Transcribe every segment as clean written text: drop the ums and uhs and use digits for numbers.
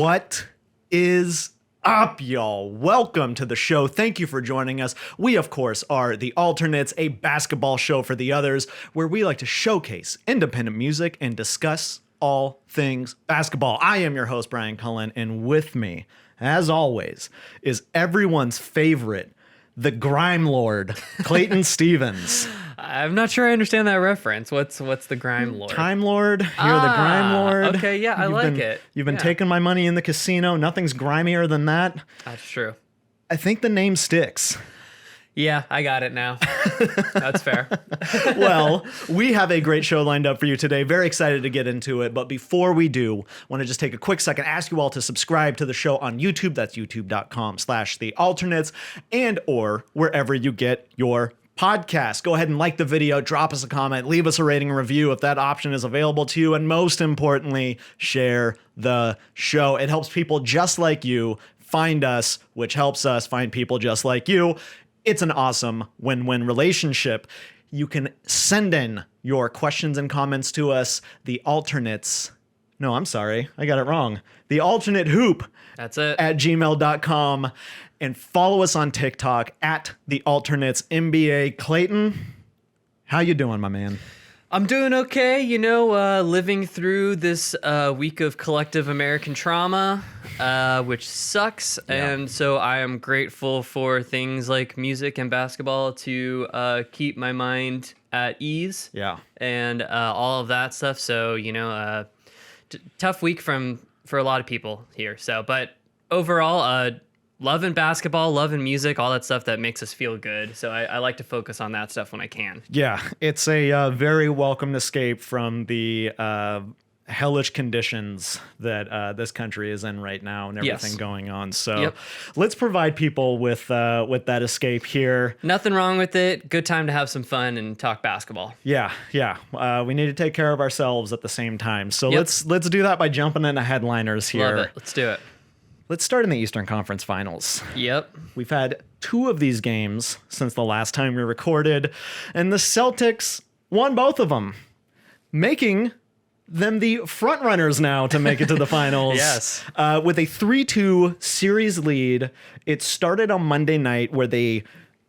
What is up, y'all? Welcome to the show. Thank you for joining us. We, of course, are The Alternates, a basketball show for the others, where we like to showcase independent music and discuss all things basketball. I am your host, Brian Cullen, and with me, as always, is everyone's favorite, the Grime Lord, Clayton Stevens. I'm not sure I understand that reference. What's the Grime Lord? Time Lord. You're the Grime Lord. Okay, yeah, I like it. You've been taking my money in the casino. Nothing's grimier than that. That's true. I think the name sticks. Yeah, I got it now. That's fair. Well, we have a great show lined up for you today. Very excited to get into it. But before we do, I want to just take a quick second, ask you all to subscribe to the show on YouTube. That's youtube.com/thealternates and or wherever you get your podcast. Go ahead and like the video, drop us a comment, leave us a rating and review if that option is available to you. And most importantly, share the show. It helps people just like you find us, which helps us find people just like you. It's an awesome win-win relationship. You can send in your questions and comments to us, the alternates. No, I'm sorry. I got it wrong. The alternate hoop. That's it. At gmail.com. And follow us on TikTok at the alternates NBA. Clayton, how you doing, my man? I'm doing okay, living through this week of collective American trauma, which sucks. Yeah. And so I am grateful for things like music and basketball to keep my mind at ease. Yeah. And all of that stuff. So, tough week for a lot of people here. So, but overall, loving basketball, loving music, all that stuff that makes us feel good. So I like to focus on that stuff when I can. Yeah, it's a very welcome escape from the hellish conditions that this country is in right now and everything going on. So let's provide people with that escape here. Nothing wrong with it. Good time to have some fun and talk basketball. Yeah. We need to take care of ourselves at the same time. So let's do that by jumping into headliners here. Love it. Let's do it. Let's start in the Eastern Conference Finals. Yep. We've had 2 of these games since the last time we recorded, and the Celtics won both of them, making them the frontrunners now to make it to the finals. Yes. With a 3-2 series lead. It started on Monday night where they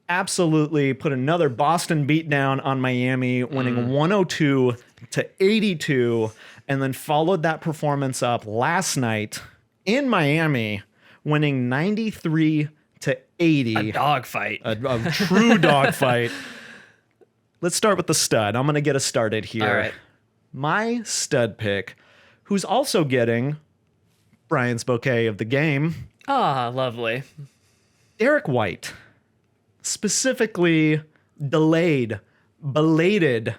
absolutely put another Boston beatdown on Miami, winning 102-82, and then followed that performance up last night in Miami, winning 93-80. A dogfight. A true dogfight. Let's start with the stud. I'm going to get us started here. All right. My stud pick, who's also getting Brian's bouquet of the game. Ah, lovely. Derek White. Specifically, delayed, belated,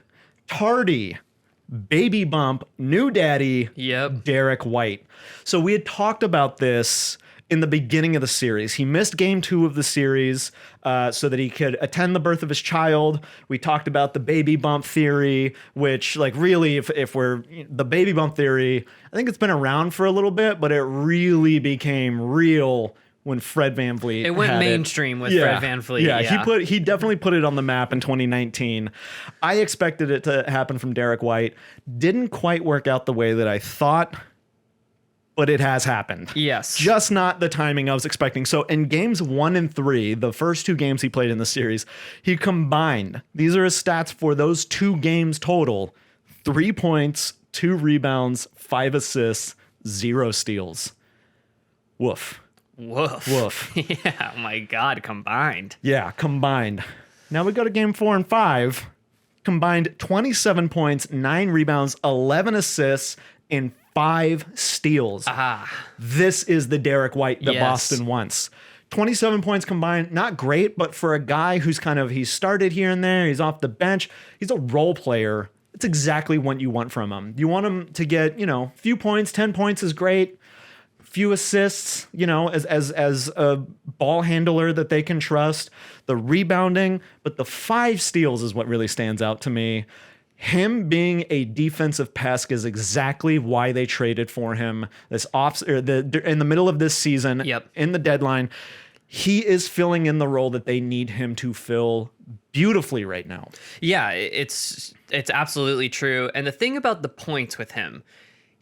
tardy, baby bump, new daddy, Derek White. So we had talked about this in the beginning of the series. He missed game 2 of the series so that he could attend the birth of his child. We talked about the baby bump theory, which really, if we're the baby bump theory, I think it's been around for a little bit, but it really became real when Fred VanVleet it went mainstream with Fred VanVleet. Yeah, he definitely put it on the map in 2019. I expected it to happen from Derek White. Didn't quite work out the way that I thought, but it has happened. Yes. Just not the timing I was expecting. So in games 1 and 3, the first 2 games he played in the series, he combined, these are his stats for those 2 games total, 3 points, 2 rebounds, 5 assists, 0 steals. Woof. Yeah, oh my God, combined. Yeah, combined. Now we go to game 4 and 5. Combined 27 points, 9 rebounds, 11 assists, and 5 steals. This is the Derek White that Boston wants. 27 points combined, not great, but for a guy who's he started here and there, he's off the bench, he's a role player. It's exactly what you want from him. You want him to get, few points, 10 points is great. Few assists, as a ball handler that they can trust, the rebounding, but the 5 steals is what really stands out to me. Him being a defensive pest is exactly why they traded for him in the middle of this season. In the deadline. He is filling in the role that they need him to fill beautifully right now. Yeah, it's absolutely true. And the thing about the points with him,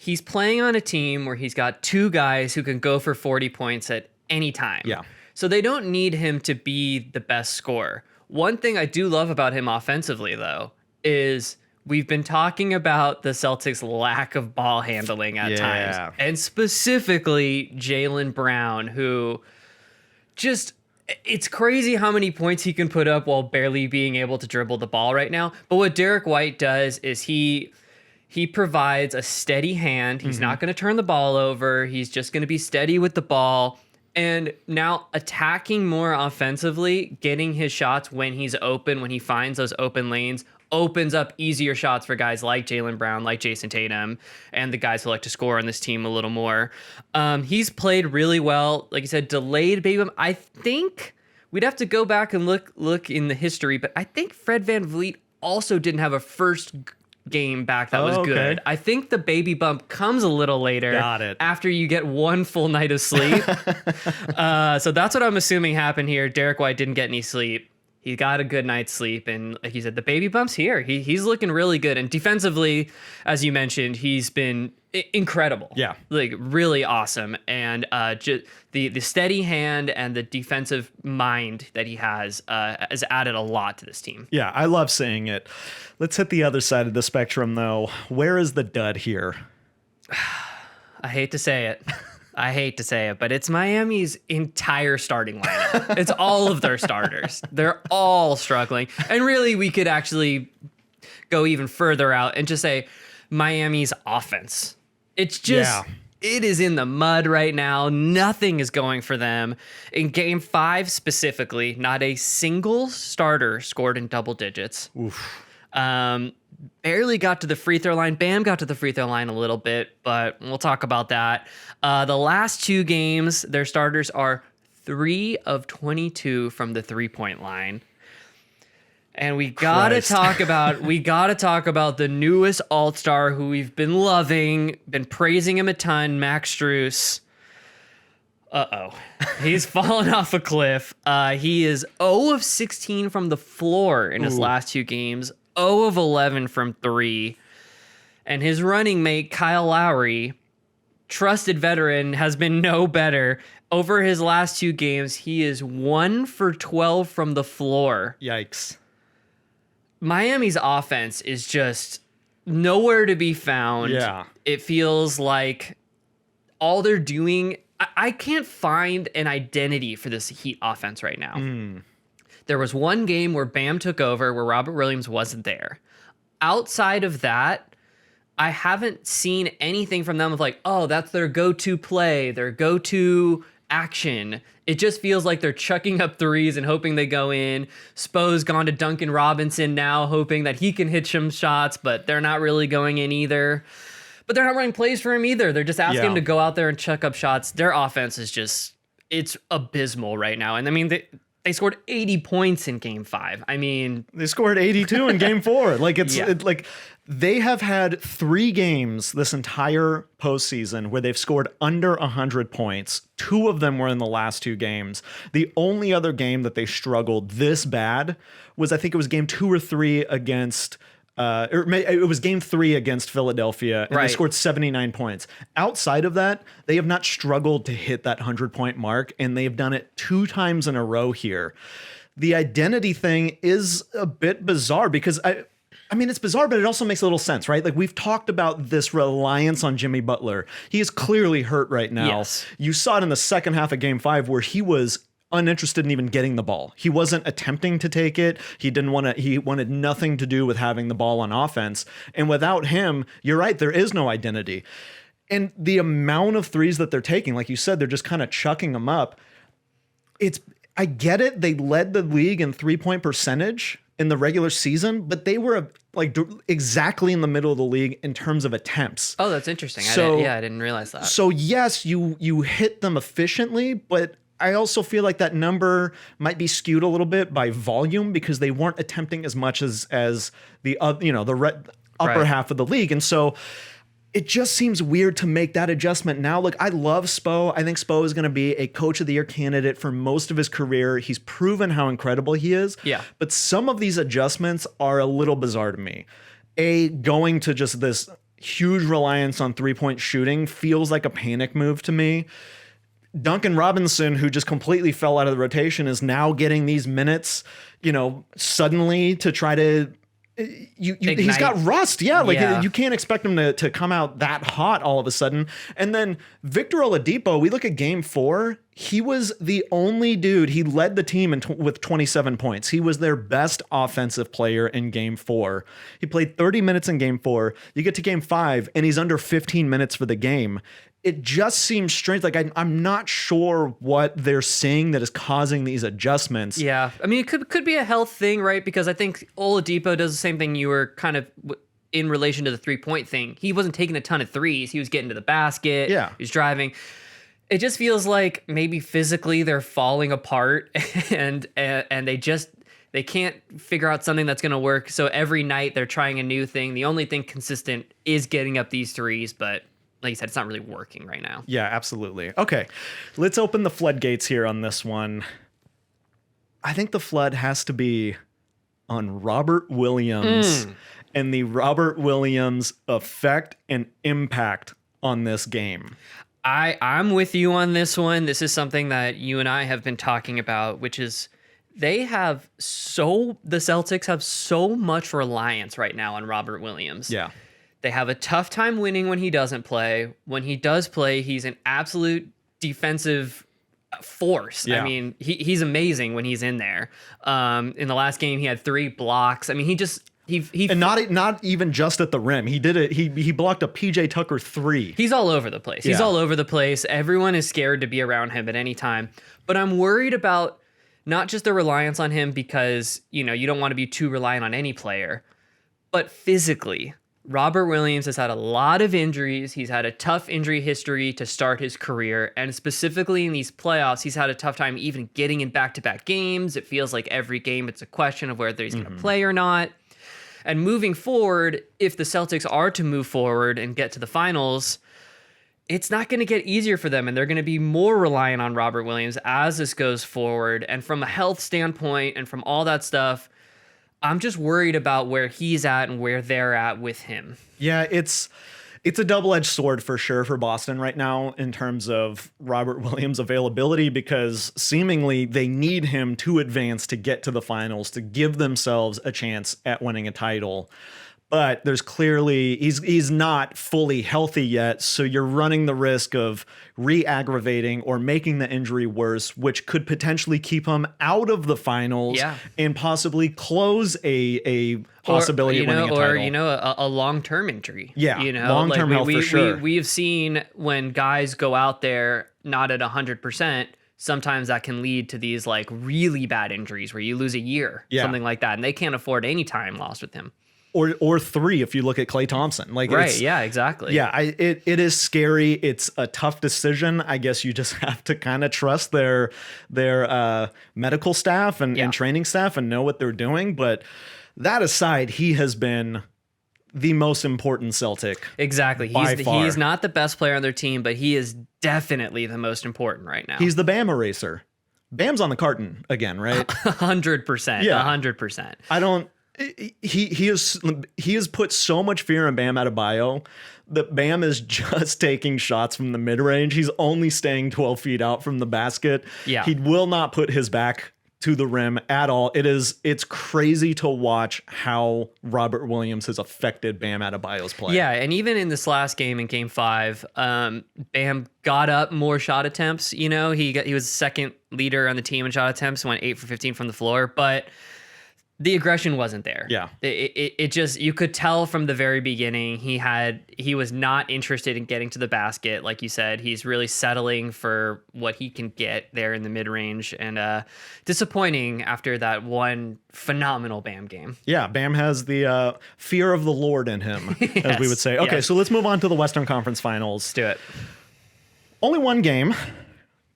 he's playing on a team where he's got two guys who can go for 40 points at any time. Yeah. So they don't need him to be the best scorer. One thing I do love about him offensively, though, is we've been talking about the Celtics' lack of ball handling at times. And specifically Jaylen Brown, who just... It's crazy how many points he can put up while barely being able to dribble the ball right now. But what Derek White does is he provides a steady hand. He's not going to turn the ball over. He's just going to be steady with the ball. And now attacking more offensively, getting his shots when he's open, when he finds those open lanes, opens up easier shots for guys like Jaylen Brown, like Jayson Tatum, and the guys who like to score on this team a little more. He's played really well. Like you said, delayed baby bump. I think we'd have to go back and look in the history, but I think Fred VanVleet also didn't have a first game back that was good. I think the baby bump comes a little later. Got it. After you get one full night of sleep. So that's what I'm assuming happened here. Derek White didn't get any sleep. He got a good night's sleep, and like you said, the baby bump's here. He's looking really good, and defensively, as you mentioned, he's been incredible. Yeah, like really awesome, and just the steady hand and the defensive mind that he has added a lot to this team. Yeah, I love seeing it. Let's hit the other side of the spectrum, though. Where is the dud here? I hate to say it, but it's Miami's entire starting lineup. It's all of their starters. They're all struggling. And really, we could actually go even further out and just say Miami's offense. It's just, It is in the mud right now. Nothing is going for them. In game 5 specifically, not a single starter scored in double digits. Oof. Barely got to the free throw line. Bam got to the free throw line a little bit, but we'll talk about that. The last 2 games, their starters are 3 of 22 from the 3-point line. And we gotta talk about the newest All-Star who we've been loving, been praising him a ton, Max Strus. He's fallen off a cliff. He is 0 of 16 from the floor in his last 2 games. 0 of 11 from 3. And his running mate, Kyle Lowry, trusted veteran, has been no better. Over his last 2 games, he is 1 for 12 from the floor. Yikes. Miami's offense is just nowhere to be found. Yeah. It feels like all they're doing... I can't find an identity for this Heat offense right now. There was one game where Bam took over, where Robert Williams wasn't there. Outside of that, I haven't seen anything from them of like, oh, that's their go-to play, their go-to action. It just feels like they're chucking up threes and hoping they go in. Spo's gone to Duncan Robinson now, hoping that he can hit some shots, but they're not really going in either. But they're not running plays for him either. They're just asking him to go out there and chuck up shots. Their offense is just, it's abysmal right now. And I mean, they scored 80 points in game 5. I mean, they scored 82 in game 4. Like like they have had 3 games this entire postseason where they've scored under 100 points. 2 of them were in the last 2 games. The only other game that they struggled this bad was, I think it was game 2 or 3 against it was game 3 against Philadelphia, and they scored 79 points. Outside of that, they have not struggled to hit that 100-point mark, and they've done it 2 times in a row here. The identity thing is a bit bizarre because I mean, it's bizarre, but it also makes a little sense, right? Like, we've talked about this reliance on Jimmy Butler. He is clearly hurt right now. Yes. You saw it in the second half of game 5 where he was uninterested in even getting the ball. He wasn't attempting to take it. He wanted nothing to do with having the ball on offense. And without him, you're right, there is no identity. And the amount of threes that they're taking, like you said, they're just kind of chucking them up. I get it. They led the league in 3-point percentage in the regular season, but they were like exactly in the middle of the league in terms of attempts. Oh, that's interesting. So, I didn't realize that. So yes, you hit them efficiently, but I also feel like that number might be skewed a little bit by volume because they weren't attempting as much as the upper half of the league. And so it just seems weird to make that adjustment now. Look, I love Spo. I think Spo is going to be a coach of the year candidate for most of his career. He's proven how incredible he is. Yeah. But some of these adjustments are a little bizarre to me. Going to just this huge reliance on 3-point shooting feels like a panic move to me. Duncan Robinson, who just completely fell out of the rotation, is now getting these minutes, suddenly to try to. He's got rust. Yeah. You can't expect him to come out that hot all of a sudden. And then Victor Oladipo, we look at game 4. He was the only dude. He led the team with 27 points. He was their best offensive player in game 4. He played 30 minutes in game 4. You get to game 5 and he's under 15 minutes for the game. It just seems strange. Like I'm not sure what they're seeing that is causing these adjustments. Yeah, I mean, it could be a health thing, right? Because I think Oladipo does the same thing you were kind of in relation to the 3-point thing. He wasn't taking a ton of threes. He was getting to the basket. Yeah, he was driving. It just feels like maybe physically they're falling apart, and they can't figure out something that's going to work. So every night they're trying a new thing. The only thing consistent is getting up these threes, but like you said, it's not really working right now. Yeah, absolutely. Okay, let's open the floodgates here on this one. I think the flood has to be on Robert Williams and the Robert Williams effect and impact on this game. I'm with you on this one. This is something that you and I have been talking about, which is the Celtics have so much reliance right now on Robert Williams. Yeah. They have a tough time winning when he doesn't play. When he does play, he's an absolute defensive force. Yeah. I mean, he's amazing when he's in there. In the last game, he had 3 blocks. I mean, and not even just at the rim. He did it. He blocked a PJ Tucker 3. He's all over the place. He's all over the place. Everyone is scared to be around him at any time. But I'm worried about not just the reliance on him because, you don't want to be too reliant on any player, but physically. Robert Williams has had a lot of injuries. He's had a tough injury history to start his career. And specifically in these playoffs, he's had a tough time even getting in back-to-back games. It feels like every game it's a question of whether he's going to play or not. And moving forward, if the Celtics are to move forward and get to the finals, it's not going to get easier for them. And they're going to be more reliant on Robert Williams as this goes forward. And from a health standpoint and from all that stuff, I'm just worried about where he's at and where they're at with him. Yeah, it's a double-edged sword for sure for Boston right now in terms of Robert Williams' availability, because seemingly they need him to advance to get to the finals, to give themselves a chance at winning a title. But there's clearly he's not fully healthy yet, so you're running the risk of re-aggravating or making the injury worse, which could potentially keep him out of the finals and possibly close a possibility of winning a title. Or a long-term injury. Yeah, long-term health for sure. We've seen when guys go out there not at 100%, sometimes that can lead to these like really bad injuries where you lose a year, something like that, and they can't afford any time lost with him. Or 3 if you look at Klay Thompson. Yeah, exactly. Yeah, it is scary. It's a tough decision. I guess you just have to kind of trust their medical staff and training staff and know what they're doing. But that aside, he has been the most important Celtic. Exactly. He's not the best player on their team, but he is definitely the most important right now. He's the Bam eraser. Bam's on the carton again, right? 100%. Yeah, 100%. He has put so much fear in Bam Adebayo that Bam is just taking shots from the mid-range. He's only staying 12 feet out from the basket. Yeah. He will not put his back to the rim at all. It's crazy to watch how Robert Williams has affected Bam Adebayo's play. Yeah, and even in this last game, in Game 5, Bam got up more shot attempts. He was second leader on the team in shot attempts, went 8 for 15 from the floor, but the aggression wasn't there. Yeah. It just, you could tell from the very beginning he was not interested in getting to the basket. Like you said, he's really settling for what he can get there in the mid-range, and disappointing after that one phenomenal Bam game. Yeah, Bam has the fear of the Lord in him, as we would say. Okay, so let's move on to the Western Conference Finals. Let's do it. Only one game,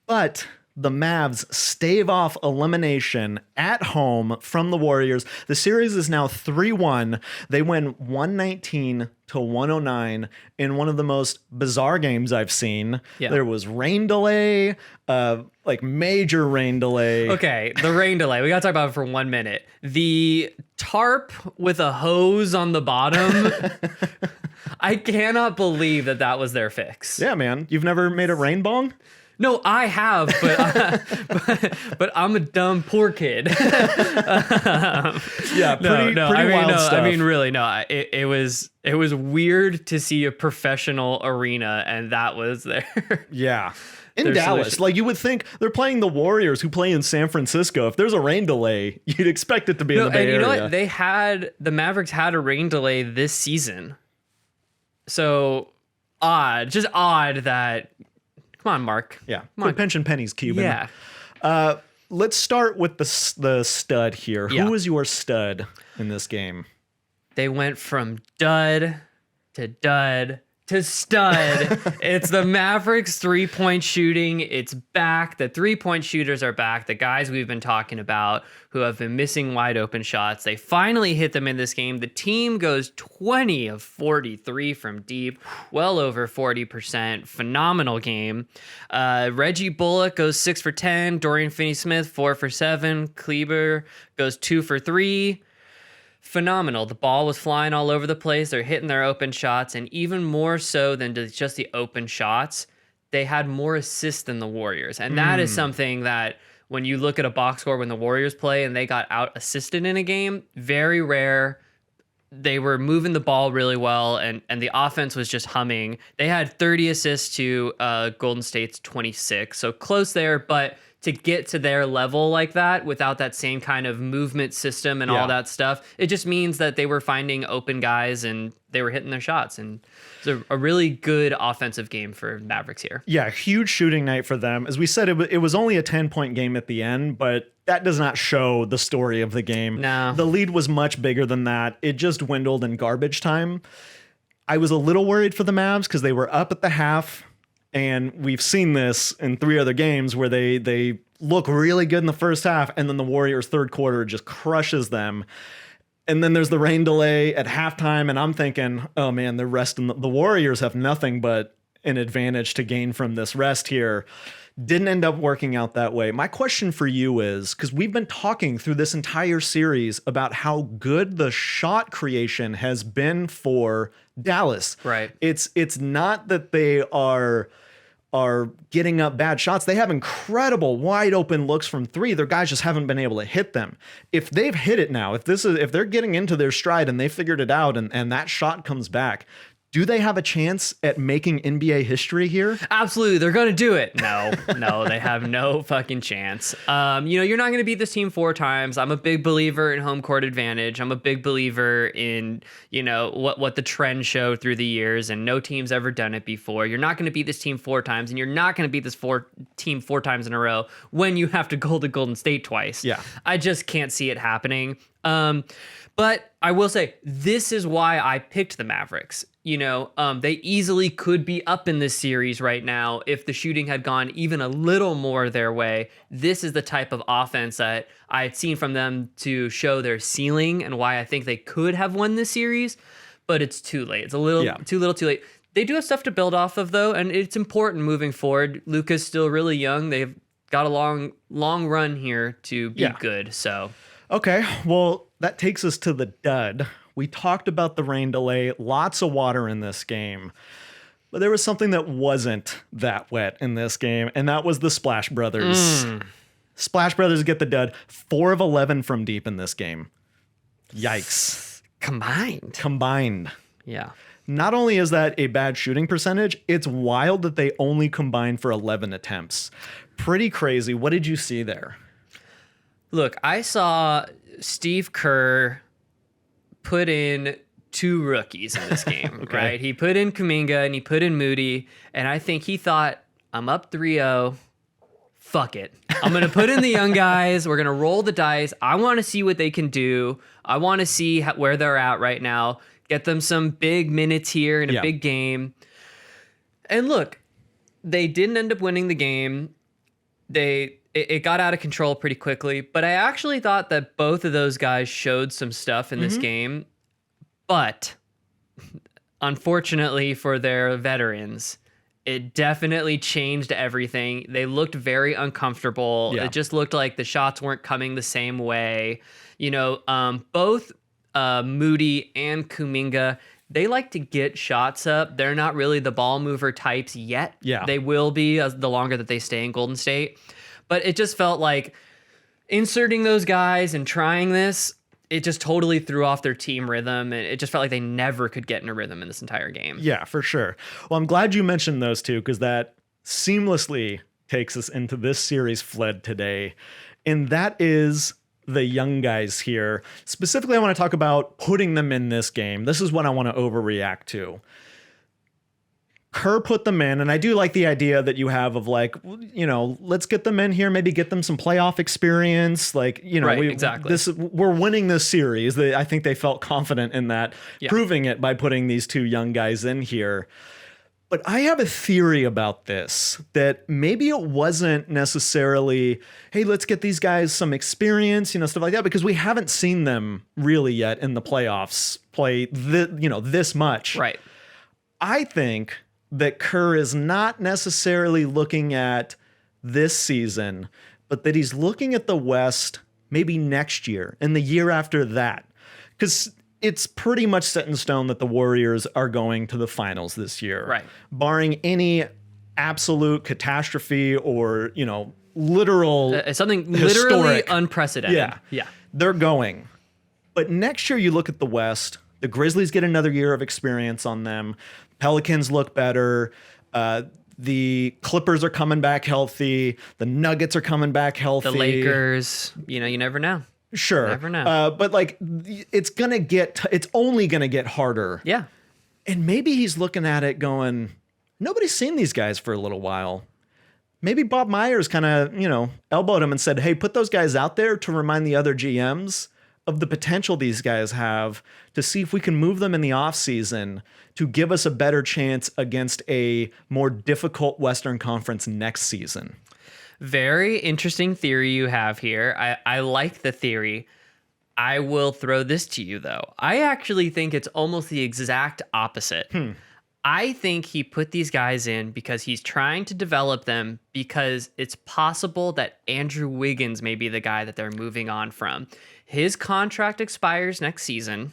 but the Mavs stave off elimination at home from the Warriors. The series is now 3-1. They win 119-109 in one of the most bizarre games I've seen. Yeah. There was rain delay, major rain delay. Okay, the rain delay. We got to talk about it for 1 minute. The tarp with a hose on the bottom. I cannot believe that was their fix. Yeah, man. You've never made a rain bong? No, I have, but I'm a dumb poor kid. Yeah, pretty wild stuff. I mean, really, no. It was weird to see a professional arena, and that was there. Yeah. In Dallas, solution. Like you would think they're playing the Warriors who play in San Francisco. If there's a rain delay, you'd expect it to be in the Bay Area. You know what? The Mavericks had a rain delay this season. So just odd that. Come on, Mark. Yeah, good pension pennies, Cuban. Yeah. Let's start with the stud here. Yeah. Who is your stud in this game? They went from dud to stud. It's the Mavericks 3-point shooting. It's back. The 3-point shooters are back. The guys we've been talking about who have been missing wide open shots. They finally hit them in this game. The team goes 20 of 43 from deep, well over 40%. Phenomenal game. Reggie Bullock goes 6 for 10. Dorian Finney-Smith 4 for 7. Kleber goes 2 for 3. Phenomenal. The ball was flying all over the place. They're hitting their open shots, and even more so than just the open shots, they had more assists than the Warriors. And that is something that when you look at a box score when the Warriors play and they got out assisted in a game, very rare. They were moving the ball really well, and the offense was just humming. They had 30 assists to Golden State's 26, so close there, but to get to their level like that without that same kind of movement system and all that stuff, it just means that they were finding open guys and they were hitting their shots. And it's a really good offensive game for Mavericks here. Yeah, huge shooting night for them. As we said, it was only a 10-point game at the end, but that does not show the story of the game. No. The lead was much bigger than that. It just dwindled in garbage time. I was a little worried for the Mavs because they were up at the half. And we've seen this in 3 other games where they look really good in the first half, and then the Warriors' third quarter just crushes them. And then there's the rain delay at halftime, and I'm thinking, oh man, the Warriors have nothing but an advantage to gain from this rest here. Didn't end up working out that way. My question for you is, because we've been talking through this entire series about how good the shot creation has been for Dallas. Right. It's not that they are getting up bad shots. They have incredible wide open looks from 3. Their guys just haven't been able to hit them. If they've hit it now, if they're getting into their stride and they figured it out and that shot comes back, do they have a chance at making NBA history here? Absolutely. They're going to do it. No, they have no fucking chance. You're not going to beat this team 4 times. I'm a big believer in home court advantage. I'm a big believer in, what the trends show through the years, and no team's ever done it before. You're not going to beat this team 4 times, and you're not going to beat this team 4 times in a row when you have to go to Golden State twice. Yeah. I just can't see it happening. But I will say, this is why I picked the Mavericks. They easily could be up in this series right now if the shooting had gone even a little more their way. This is the type of offense that I had seen from them to show their ceiling and why I think they could have won this series, but it's too late. It's a little too late. They do have stuff to build off of, though, and it's important moving forward. Luka's still really young. They've got a long run here to be good, so... Okay, well, that takes us to the dud. We talked about the rain delay, lots of water in this game. But there was something that wasn't that wet in this game, and that was the Splash Brothers. Splash Brothers get the dud. 4 of 11 from deep in this game. Yikes. Combined. Yeah. Not only is that a bad shooting percentage, it's wild that they only combined for 11 attempts. Pretty crazy. What did you see there? Look, I saw Steve Kerr put in 2 rookies in this game, okay. Right? He put in Kuminga and he put in Moody, and I think he thought, I'm up 3-0. Fuck it. I'm going to put in the young guys. We're going to roll the dice. I want to see what they can do. I want to see where they're at right now. Get them some big minutes here in a big game. And look, they didn't end up winning the game. It got out of control pretty quickly, but I actually thought that both of those guys showed some stuff in this game. But unfortunately for their veterans, it definitely changed everything. They looked very uncomfortable. Yeah. It just looked like the shots weren't coming the same way. Both Moody and Kuminga, they like to get shots up. They're not really the ball mover types yet. Yeah. They will be the longer that they stay in Golden State. But it just felt like inserting those guys and trying this, it just totally threw off their team rhythm. And it just felt like they never could get in a rhythm in this entire game. Yeah, for sure. Well, I'm glad you mentioned those two because that seamlessly takes us into this series fled today. And that is the young guys here. Specifically, I want to talk about putting them in this game. This is what I want to overreact to. Kerr put them in, and I do like the idea that you have of like, you know, let's get them in here, maybe get them some playoff experience. Like, you know, exactly. We're winning this series. I think they felt confident in that, proving it by putting these two young guys in here. But I have a theory about this, that maybe it wasn't necessarily, hey, let's get these guys some experience, you know, stuff like that, because we haven't seen them really yet in the playoffs play, this much. Right. I think that Kerr is not necessarily looking at this season, but that he's looking at the West maybe next year and the year after that. Because it's pretty much set in stone that the Warriors are going to the finals this year. Right. Barring any absolute catastrophe or, you know, literal something historic, literally unprecedented. Yeah. They're going. But next year you look at the West, the Grizzlies get another year of experience on them. Pelicans look better. The Clippers are coming back healthy. The Nuggets are coming back healthy. The Lakers, you know, you never know. Sure. Never know. But like, it's only gonna get harder. Yeah. And maybe he's looking at it going, nobody's seen these guys for a little while. Maybe Bob Myers kind of, you know, elbowed him and said, hey, put those guys out there to remind the other GMs of the potential these guys have, to see if we can move them in the offseason to give us a better chance against a more difficult Western Conference next season. Very interesting theory you have here. I like the theory. I will throw this to you, though. I actually think it's almost the exact opposite. I think he put these guys in because he's trying to develop them, because it's possible that Andrew Wiggins may be the guy that they're moving on from. His contract expires next season,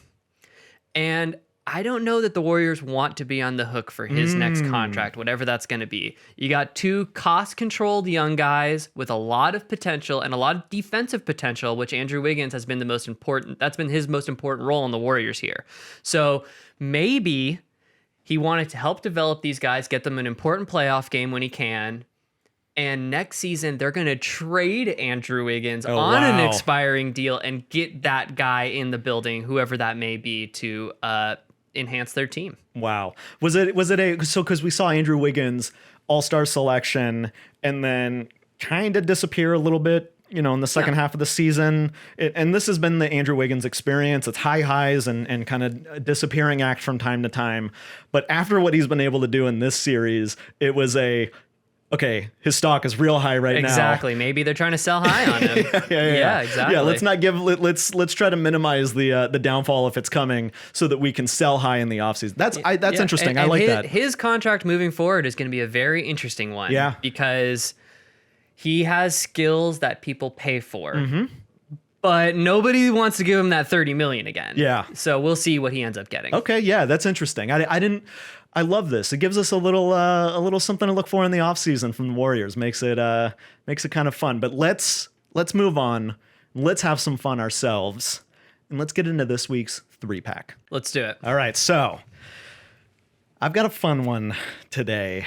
and I don't know that the Warriors want to be on the hook for his next contract, whatever that's going to be. You got two cost-controlled young guys with a lot of potential and a lot of defensive potential, which Andrew Wiggins has been the most important. That's been his most important role in the Warriors here. So maybe he wanted to help develop these guys, get them an important playoff game when he can. And next season, they're going to trade Andrew Wiggins on an expiring deal and get that guy in the building, whoever that may be, to enhance their team. Wow. Was it because we saw Andrew Wiggins all-star selection and then kind of disappear a little bit, you know, in the second half of the season. And this has been the Andrew Wiggins experience. It's high highs and kind of disappearing act from time to time. But after what he's been able to do in this series, it was okay, his stock is real high right now. Exactly. Maybe they're trying to sell high on him. Yeah, exactly. Yeah, let's try to minimize the downfall if it's coming, so that we can sell high in the offseason. That's interesting. And I like that. His contract moving forward is going to be a very interesting one. Yeah. Because he has skills that people pay for. But nobody wants to give him that $30 million again. Yeah. So we'll see what he ends up getting. Okay, yeah, that's interesting. I love this. It gives us a little something to look for in the offseason from the Warriors. Makes it kind of fun. But let's move on. Let's have some fun ourselves. And let's get into this week's 3-pack. Let's do it. All right, so I've got a fun one today.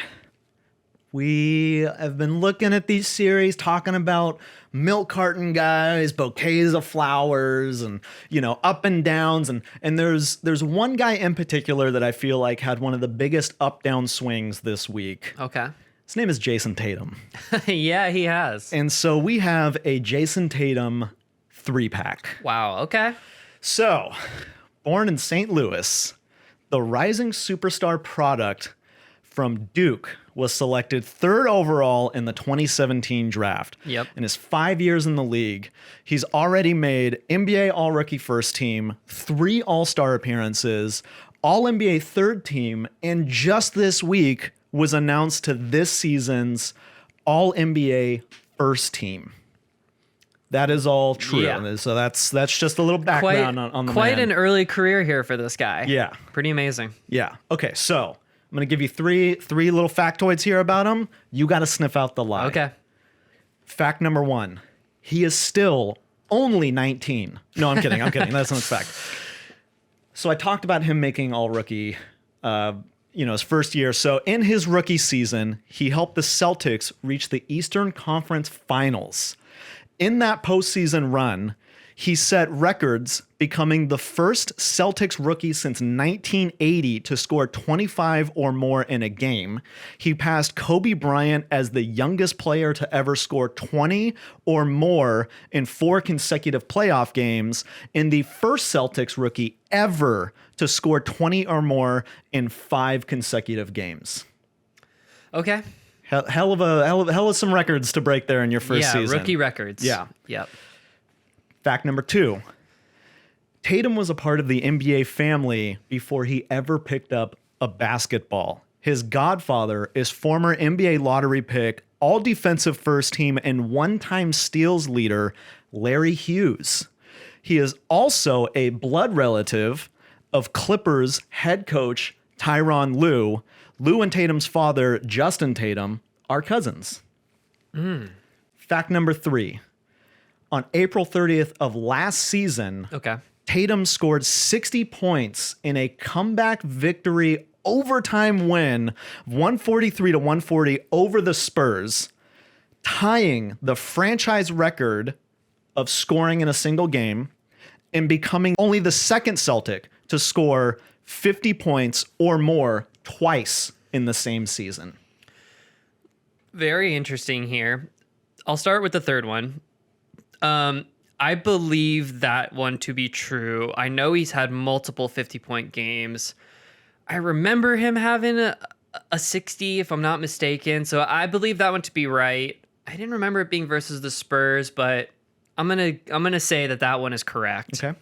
We have been looking at these series, talking about milk carton guys, bouquets of flowers, and, you know, up and downs. And there's one guy in particular that I feel like had one of the biggest up-down swings this week. Okay. His name is Jayson Tatum. Yeah, he has. And so we have a Jayson Tatum 3-pack. Wow, okay. So, born in St. Louis, the rising superstar product from Duke was selected 3rd overall in the 2017 draft. Yep. In his 5 years in the league, he's already made NBA All-Rookie First Team, 3 All-Star appearances, All-NBA Third Team, and just this week was announced to this season's All-NBA First Team. That is all true. Yeah. So that's just a little background on the quite man. an early career here for this guy. Yeah. Pretty amazing. Yeah. Okay, so I'm going to give you three little factoids here about him. You got to sniff out the lie. Okay. Fact number 1. He is still only 19. No, I'm kidding. That's not a fact. So I talked about him making all rookie, his first year. So in his rookie season, he helped the Celtics reach the Eastern Conference Finals. In that postseason run, he set records, becoming the first Celtics rookie since 1980 to score 25 or more in a game. He passed Kobe Bryant as the youngest player to ever score 20 or more in 4 consecutive playoff games, and the first Celtics rookie ever to score 20 or more in 5 consecutive games. Okay. Hell of some records to break there in your first season. Yeah, rookie records. Yeah. Yep. Fact number 2. Tatum was a part of the NBA family before he ever picked up a basketball. His godfather is former NBA lottery pick, all defensive first team, and one-time steals leader Larry Hughes. He is also a blood relative of Clippers head coach Tyronn Lue. Lue and Tatum's father, Jayson Tatum, are cousins. Fact number 3. On April 30th of last season, Okay. Tatum scored 60 points in a comeback victory overtime win, 143-140 over the Spurs, tying the franchise record of scoring in a single game and becoming only the second Celtic to score 50 points or more twice in the same season. Very interesting here. I'll start with the third one. I believe that one to be true. I know he's had multiple 50-point games. I remember him having a 60, if I'm not mistaken. So I believe that one to be right. I didn't remember it being versus the Spurs, but I'm gonna say that one is correct. Okay.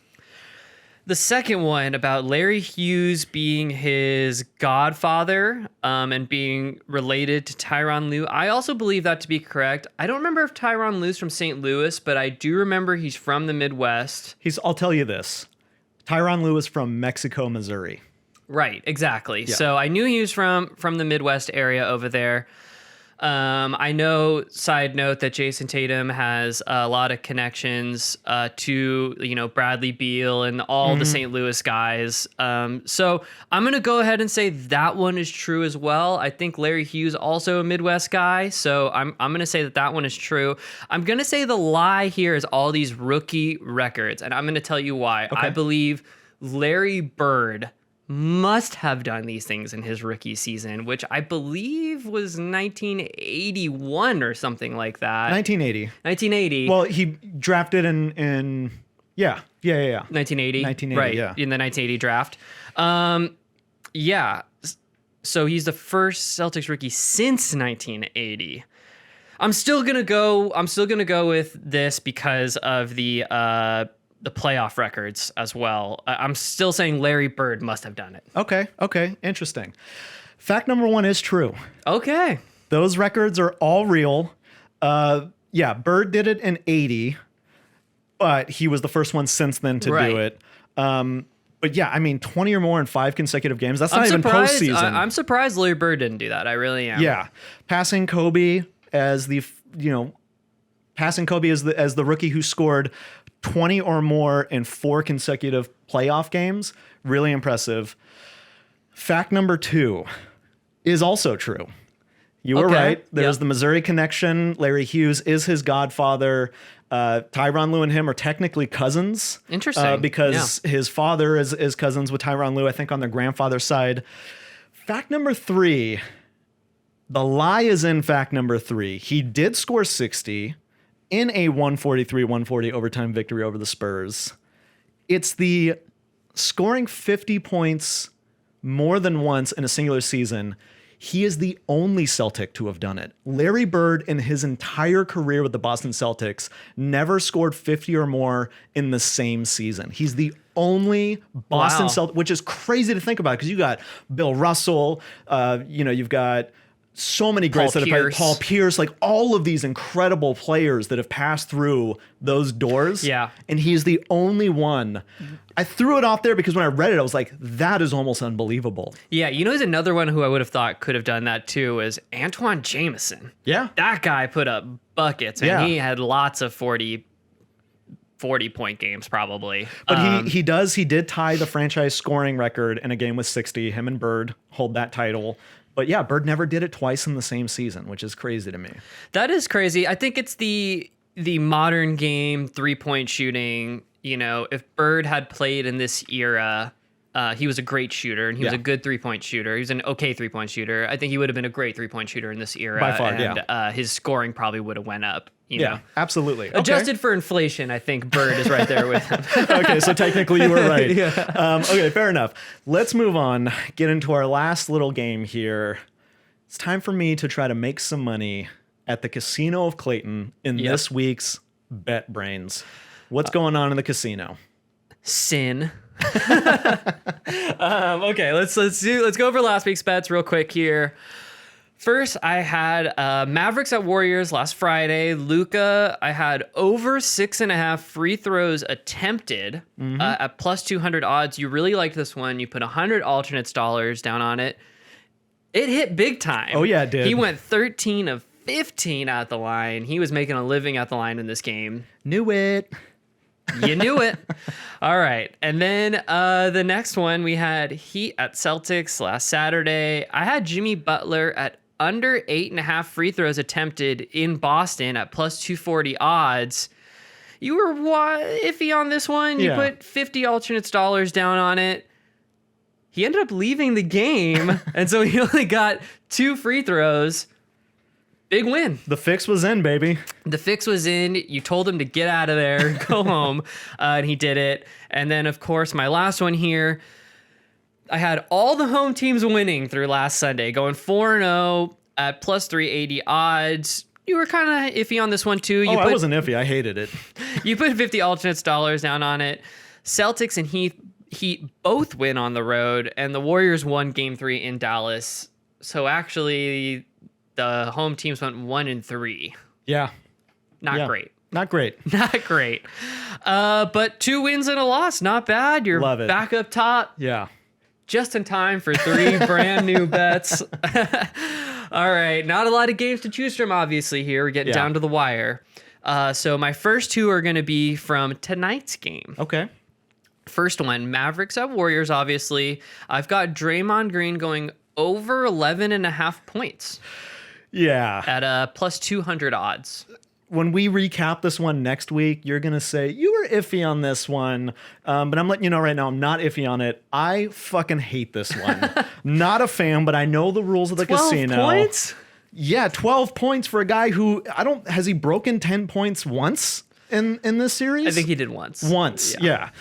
The second one about Larry Hughes being his godfather and being related to Tyronn Lue, I also believe that to be correct. I don't remember if Tyronn Lue's from St. Louis, but I do remember he's from the Midwest. I'll tell you this. Tyronn Lue is from Mexico, Missouri. Right, exactly. Yeah. So I knew he was from the Midwest area over there. I know, side note, that Jayson Tatum has a lot of connections to, Bradley Beal and all the St. Louis guys. So I'm going to go ahead and say that one is true as well. I think Larry Hughes also a Midwest guy. So I'm going to say that one is true. I'm going to say the lie here is all these rookie records. And I'm going to tell you why. Okay. I believe Larry Bird must have done these things in his rookie season, which I believe was 1981 or something like that. 1980. 1980. Well, he drafted in 1980. 1980, right, yeah. in the 1980 draft. Yeah. So he's the first Celtics rookie since 1980. I'm still gonna go with this because of the playoff records as well. I'm still saying Larry Bird must have done it. Okay, interesting. Fact number 1 is true. Okay. Those records are all real. Bird did it in 80, but he was the first one since then to do it. But yeah, I mean, 20 or more in 5 consecutive games. That's not even postseason. I'm surprised Larry Bird didn't do that. I really am. Yeah, passing Kobe as the rookie who scored 20 or more in 4 consecutive playoff games. Really impressive. Fact number 2 is also true. You were right. There's the Missouri connection. Larry Hughes is his godfather. Tyronn Lue and him are technically cousins. Interesting. Because his father is cousins with Tyronn Lue, I think, on their grandfather's side. Fact number 3. The lie is in fact number 3. He did score 60 in a 143-140 overtime victory over the Spurs. It's the scoring 50 points more than once in a singular season. He is the only Celtic to have done it. Larry Bird, in his entire career with the Boston Celtics, never scored 50 or more in the same season. He's the only Boston Celtic, which is crazy to think about because you got Bill Russell, you've got so many greats that have played. Paul Pierce, like all of these incredible players that have passed through those doors. Yeah. And he's the only one. I threw it off there because when I read it, I was like, that is almost unbelievable. Yeah, you know who's another one who I would have thought could have done that too is Antoine Jameson. Yeah. That guy put up buckets, and he had lots of 40-point games probably. But he did tie the franchise scoring record in a game with 60. Him and Bird hold that title. But yeah, Bird never did it twice in the same season, which is crazy to me. That is crazy. I think it's the modern game 3-point shooting. You know, if Bird had played in this era, he was a great shooter, and he was a good 3-point shooter. He was an okay 3-point shooter. I think he would have been a great 3-point shooter in this era. By far, and his scoring probably would have went up. You know? Absolutely. Adjusted for inflation, I think Bird is right there with him. Okay, so technically you were right. Okay, fair enough. Let's move on, get into our last little game here. It's time for me to try to make some money at the Casino of Clayton in this week's Bet Brains. What's going on in the casino? Sin. Okay, let's go over last week's bets real quick here. First, I had Mavericks at Warriors last Friday. Luka, I had over 6.5 free throws attempted at plus 200 odds. You really liked this one. You put 100 alternates dollars down on it. It hit big time. Oh, yeah, it did. He went 13 of 15 at the line. He was making a living at the line in this game. Knew it. You knew it. All right. And then the next one, we had Heat at Celtics last Saturday. I had Jimmy Butler at under 8.5 free throws attempted in Boston at plus 240 odds. You were iffy on this one. You put 50 alternates dollars down on it. He ended up leaving the game, and so he only got 2 free throws. Big win. The fix was in, baby. The fix was in. You told him to get out of there, go home, and he did it. And then, of course, my last one here, I had all the home teams winning through last Sunday, going 4-0 at plus 380 odds. You were kind of iffy on this one, too. I wasn't iffy. I hated it. You put 50 alternates dollars down on it. Celtics and Heat both win on the road, and the Warriors won Game 3 in Dallas. So actually, the home teams went 1-3. Yeah. Not great. Not great. Not great. But 2 wins and a loss. Not bad. You're back up top. Yeah. Just in time for 3 brand new bets. All right. Not a lot of games to choose from, obviously, here. We're getting down to the wire. So my first 2 are going to be from tonight's game. Okay. First one, Mavericks at Warriors, obviously. I've got Draymond Green going over 11.5 points. Yeah. At plus 200 odds. When we recap this one next week, you're going to say, you were iffy on this one. But I'm letting you know right now, I'm not iffy on it. I fucking hate this one. Not a fan, but I know the rules of the 12 casino. Points? Yeah, 12 points for a guy who, has he broken 10 points once in this series? I think he did once. Once, yeah.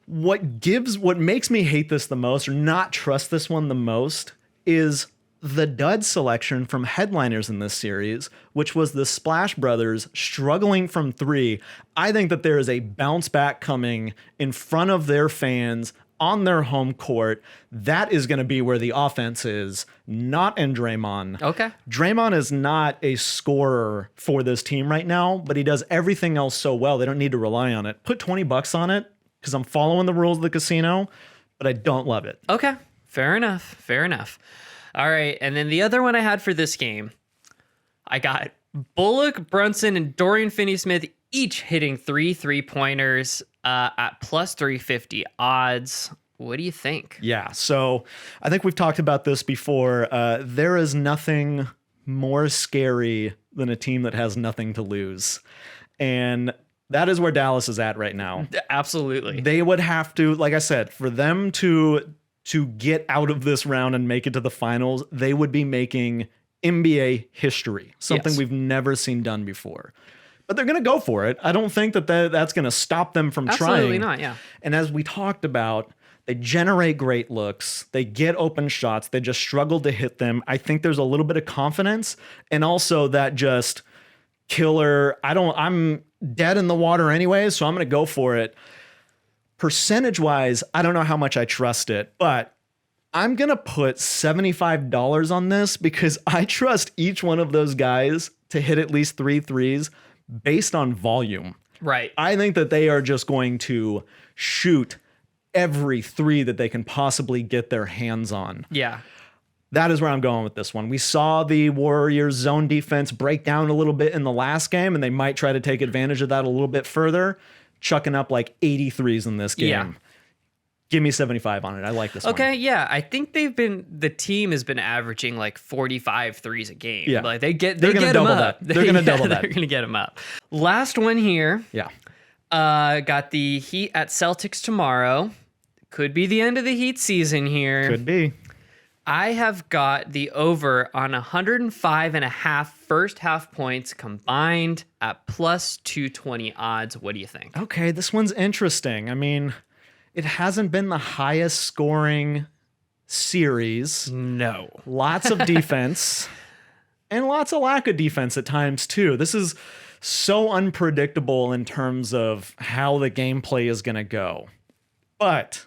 What makes me hate this the most, or not trust this one the most, is the dud selection from headliners in this series, which was the Splash Brothers struggling from 3. I think that there is a bounce back coming in front of their fans on their home court. That is going to be where the offense is, not in Draymond. Okay. Draymond is not a scorer for this team right now, but he does everything else so well. They don't need to rely on it. Put $20 on it because I'm following the rules of the casino, but I don't love it. Okay. Fair enough. All right, and then the other one I had for this game, I got Bullock, Brunson, and Dorian Finney-Smith each hitting 3 3-pointers at plus 350 odds. What do you think? Yeah, so I think we've talked about this before. There is nothing more scary than a team that has nothing to lose. And that is where Dallas is at right now. Absolutely. They would have to, like I said, for them to get out of this round and make it to the finals, they would be making NBA history, something we've never seen done before. But they're going to go for it. I don't think that's going to stop them from trying. Absolutely not, yeah. And as we talked about, they generate great looks. They get open shots. They just struggle to hit them. I think there's a little bit of confidence and also that just killer, I'm dead in the water anyway, so I'm going to go for it. Percentage-wise, I don't know how much I trust it, but I'm going to put $75 on this because I trust each one of those guys to hit at least 3 threes based on volume. Right. I think that they are just going to shoot every 3 that they can possibly get their hands on. Yeah. That is where I'm going with this one. We saw the Warriors zone defense break down a little bit in the last game, and they might try to take advantage of that a little bit further, chucking up like 83s in this game. Yeah. Give me 75 on it. I like this one. Okay, yeah. I think the team has been averaging like 45 threes a game. Yeah. Like they get They're gonna them double up. that. They're gonna double that. They're gonna get them up. Last one here. Yeah. Got the Heat at Celtics tomorrow. Could be the end of the Heat season here. Could be. I have got the over on 105.5 first half points combined at plus 220 odds. What do you think? Okay, this one's interesting. I mean, it hasn't been the highest scoring series. No. Lots of defense and lots of lack of defense at times too. This is so unpredictable in terms of how the gameplay is going to go. But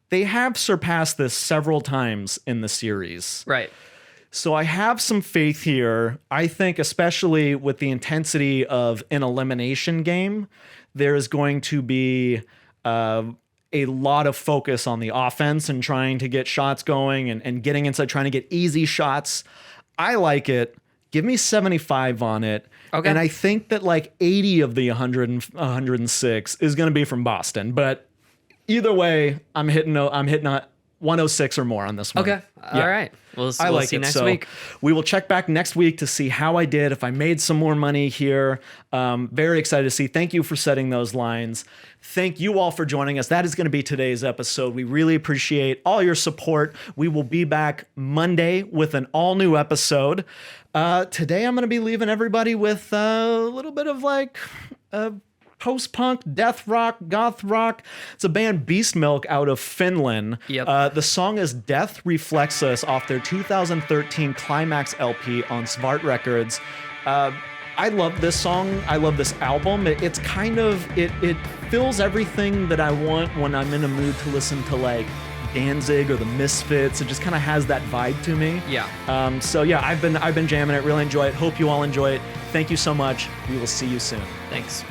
they have surpassed this several times in the series. Right. So I have some faith here. I think especially with the intensity of an elimination game, there is going to be a lot of focus on the offense and trying to get shots going and getting inside, trying to get easy shots. I like it. Give me 75 on it. Okay. And I think that like 80 of the 106 is going to be from Boston. But either way, I'm hitting a 106 or more on this one. Okay. Yeah. All right. We'll I like see it. next So week. we will check back next week to see how I did, if I made some more money here. Very excited to see. Thank you for setting those lines. Thank you all for joining us. That is going to be today's episode. We really appreciate all your support. We will be back Monday with an all new episode. Today I'm going to be leaving everybody with a little bit of like post-punk, death rock, goth rock. It's a band, Beastmilk, out of Finland. Yep. The song is Death Reflects Us off their 2013 Climax LP on Svart Records. I love this song. I love this album. It's kind of, it fills everything that I want when I'm in a mood to listen to like Danzig or the Misfits. It just kind of has that vibe to me. Yeah. So yeah, I've been jamming it. Really enjoy it. Hope you all enjoy it. Thank you so much. We will see you soon. Thanks.